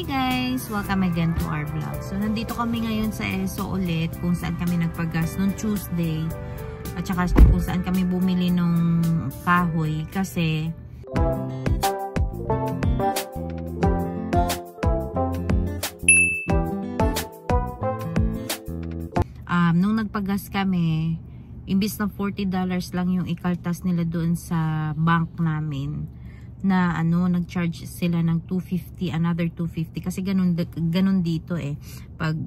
Hi guys! Welcome again to our vlog. So, nandito kami ngayon sa ESO ulit kung saan kami nagpagas noong Tuesday at saka kung saan kami bumili ng kahoy kasi nung nagpagas kami, imbis na $40 lang yung ikaltas nila doon sa bank namin, na nag-charge sila ng $250, another $250 kasi ganun dito pag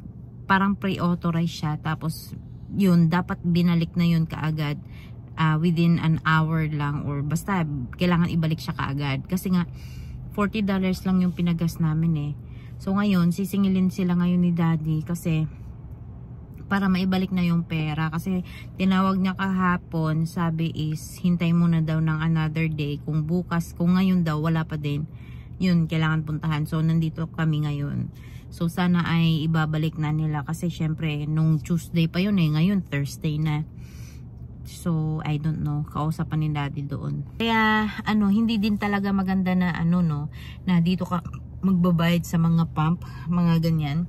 parang pre-authorize siya, tapos yun dapat binalik na yun kaagad within an hour lang, or basta kailangan ibalik siya kaagad kasi nga $40 lang yung pinagas namin So ngayon sisingilin sila ngayon ni Daddy kasi para maibalik na yung pera, kasi tinawag niya kahapon, sabi is hintay muna daw ng another day, kung bukas, kung ngayon daw wala pa din, yun kailangan puntahan. So nandito kami ngayon, so sana ay ibabalik na nila kasi syempre nung Tuesday pa yun ngayon Thursday na. So I don't know, kausapan ni Daddy doon. Kaya hindi din talaga maganda na na dito ka magbabayad sa mga pump, mga ganyan.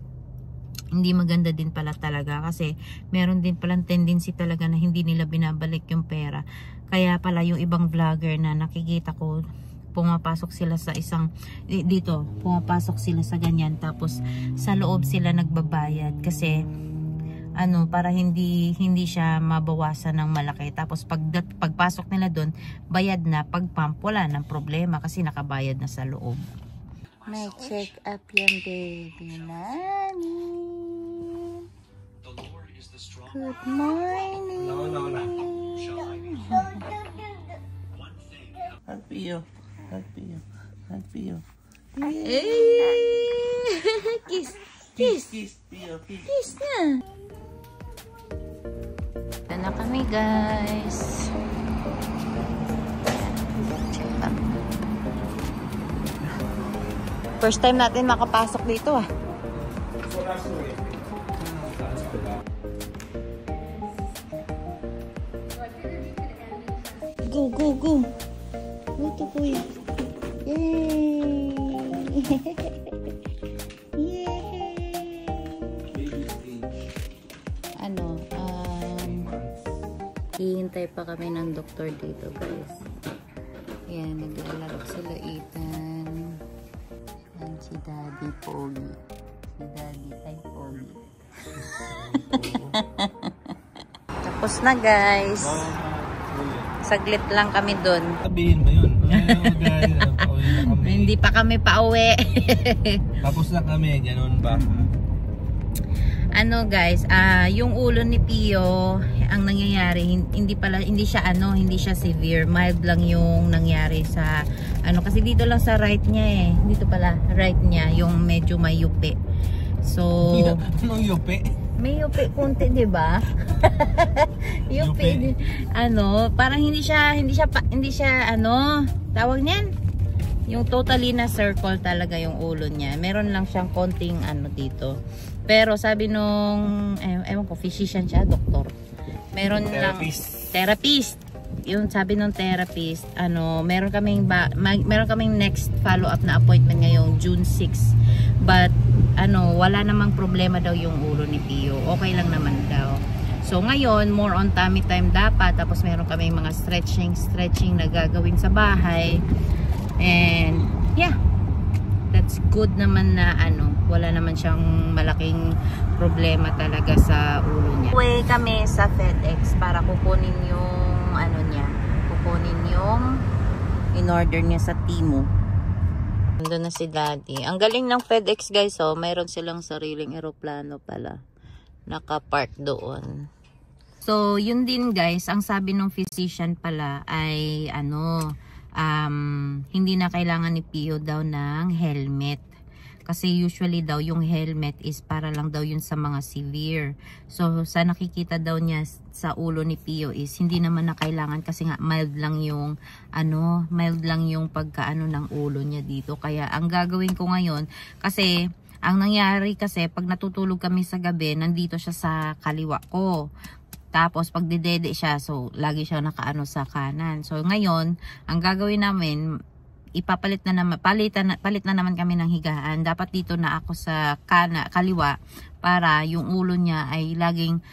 Hindi maganda din pala talaga kasi meron din palang tendency talaga na hindi nila binabalik yung pera. Kaya pala yung ibang vlogger na nakikita ko, pumapasok sila sa isang dito, pumapasok sila sa ganyan, tapos sa loob sila nagbabayad kasi para hindi siya mabawasan ng malaki, tapos pagpasok nila doon bayad na, pag pump wala nang problema kasi nakabayad na sa loob. May check up yung baby namin. Good morning. No. Happy you. Hey! Kiss. Pio. Kiss na. Ito na kami guys. Check up. First time natin makapasok dito Go. Go to kuya. Yay! Hihintay pa kami ng doktor dito guys. Ayan, naglalaro sila Ethan. And si Daddy Pogi. Si Daddy ay Pogi. Tapos na guys. Saglit lang kami dun. Sabihin mo yun. Guys, hindi pa kami pauwi. Tapos na kami, ganun ba? Guys, yung ulo ni Pio, ang nangyayari, hindi siya severe, mild lang yung nangyari sa kasi dito lang sa right niya dito pala right niya yung medyo may yupi. So anong yupi? May yupi konti, 'di ba? Yupi. Parang hindi siya tawag niyan, yung totally na circle talaga yung ulo niya. Meron lang siyang konting dito. Pero sabi nung ewan ko, physician siya, doktor. Meron therapist. Yung sabi nung therapist, meron kaming next follow-up na appointment ngayong June 6. But wala namang problema daw yung ulo ni Pio. Okay lang naman daw. So ngayon, more on tummy time dapat. Tapos meron kaming mga stretching na gagawin sa bahay. And yeah, that's good naman na wala naman siyang malaking problema talaga sa ulo niya. Uwi kami sa FedEx para kukunin yung kukunin yung in-order niya sa Temu. Nandun na si Daddy. Ang galing ng FedEx guys, mayroon silang sariling eroplano pala. Naka-park doon. So, yun din guys, ang sabi ng physician pala ay hindi na kailangan ni Pio daw ng helmet. Kasi usually daw yung helmet is para lang daw yun sa mga severe. So sa nakikita daw niya sa ulo ni Pio is hindi naman na kailangan kasi nga mild lang yung pagkaano ng ulo niya dito. Kaya ang gagawin ko ngayon, kasi ang nangyari kasi pag natutulog kami sa gabi, nandito siya sa kaliwa ko. Tapos pag didede siya, so lagi siya nakaano sa kanan. So ngayon, ang gagawin namin, ipapalit na naman, palit na naman kami ng higaan. Dapat dito na ako sa kaliwa para yung ulo niya ay laging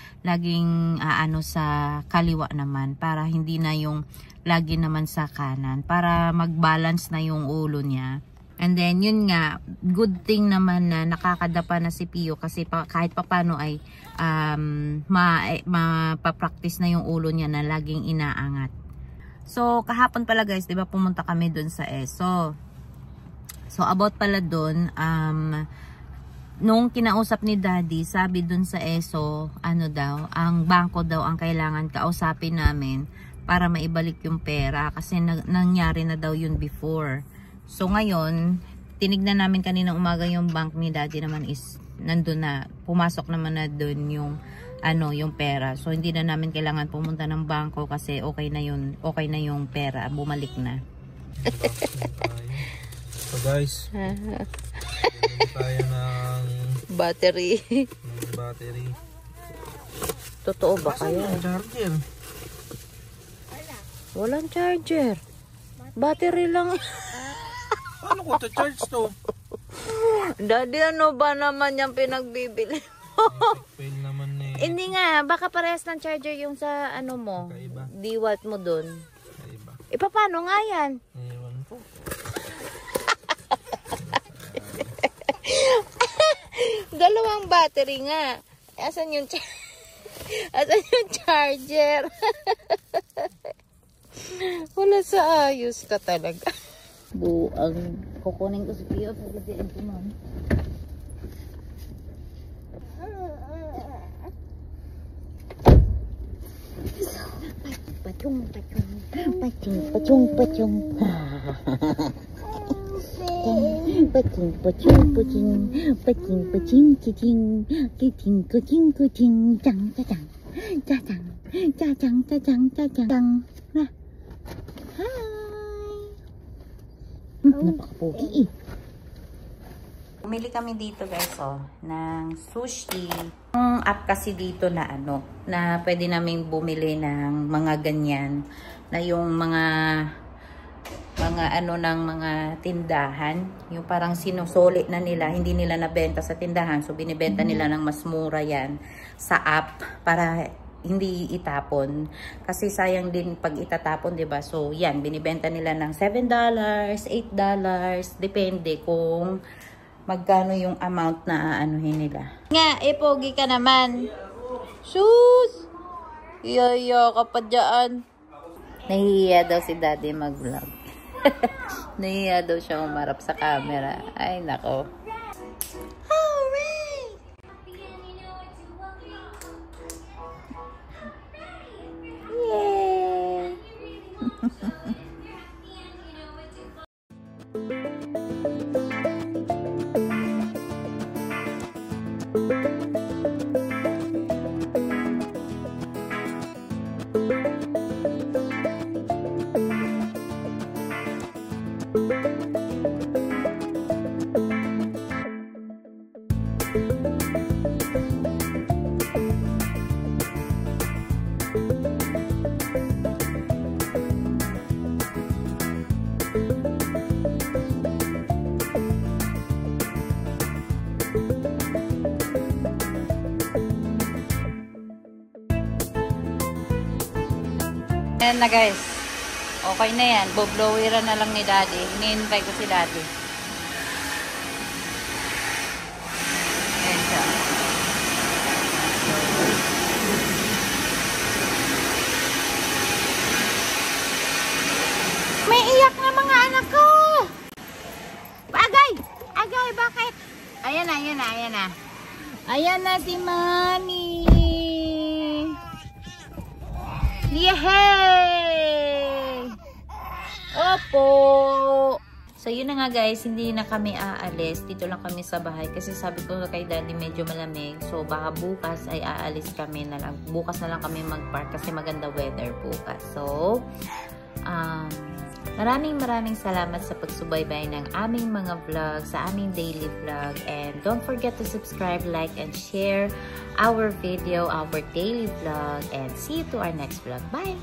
ano sa kaliwa naman, para hindi na yung lagi naman sa kanan, para mag-balance na yung ulo niya. And then, yun nga, good thing naman na nakakadapa na si Pio kasi kahit papano ay mapapractice na yung ulo niya na laging inaangat. So, kahapon pala guys, diba pumunta kami dun sa ESO. So, about pala dun, nung kinausap ni Daddy, sabi dun sa ESO, ano daw, ang bangko daw ang kailangan kausapin namin para maibalik yung pera kasi nangyari na daw yun before. So ngayon, tinignan namin kaninang umaga yung bank ni Daddy naman is nandun na, pumasok naman na dun yung yung pera. So hindi na namin kailangan pumunta ng bangko kasi okay na yung pera, bumalik na. So guys, bumili tayo ng battery. Totoo ba kaya? Charger. Walang charger. Battery lang. Paano ko to-charge to? Daddy, ano ba naman yung pinagbibili mo? Fail naman eh. Hindi nga, baka parehas ng charger yung sa ano mo. Kakaiba. D-watt mo dun. Kakaiba. Paano nga yan? Ewan ko. Dalawang battery nga. Asan yung charger? Wala sa ayos ka talaga. Buang kukunin ko si Pio para diyan ko man. Pacung. Napakapogi eh. Umili kami dito guys ng sushi. Yung app kasi dito na na pwede naming bumili ng mga ganyan na yung mga ng mga tindahan, yung parang sinusoli na nila, hindi nila nabenta sa tindahan, so binibenta nila ng mas mura yan sa app para hindi itapon. Kasi sayang din pag itatapon, 'di ba? So, yan, binibenta nila ng $7, $8, depende kung magkano yung amount na anuhin nila. Nga, pogi ka naman. Sus! Iya ka pa dyan. Nahihiya daw si Daddy mag-vlog. Nahihiya daw siya umarap sa camera. Ay, nako. Ayan na guys. Okay na yan. Bobloweran na lang ni Daddy. Hinihintay ko si Daddy. Ayan siya. May iyak na mga anak ko! Agay! Agay, bakit? Ayan na, ayan na, ayan na. Ayan na si Mami! Yehey! Opo! So, yun na nga guys, hindi na kami aalis. Dito lang kami sa bahay. Kasi sabi ko kay Daddy medyo malamig. So, baka bukas ay aalis kami na lang. Bukas na lang kami mag-park kasi maganda weather bukas. So, maraming salamat sa pagsubaybay ng aming mga vlog, sa aming daily vlog. And don't forget to subscribe, like, and share our video, our daily vlog. And see you to our next vlog. Bye!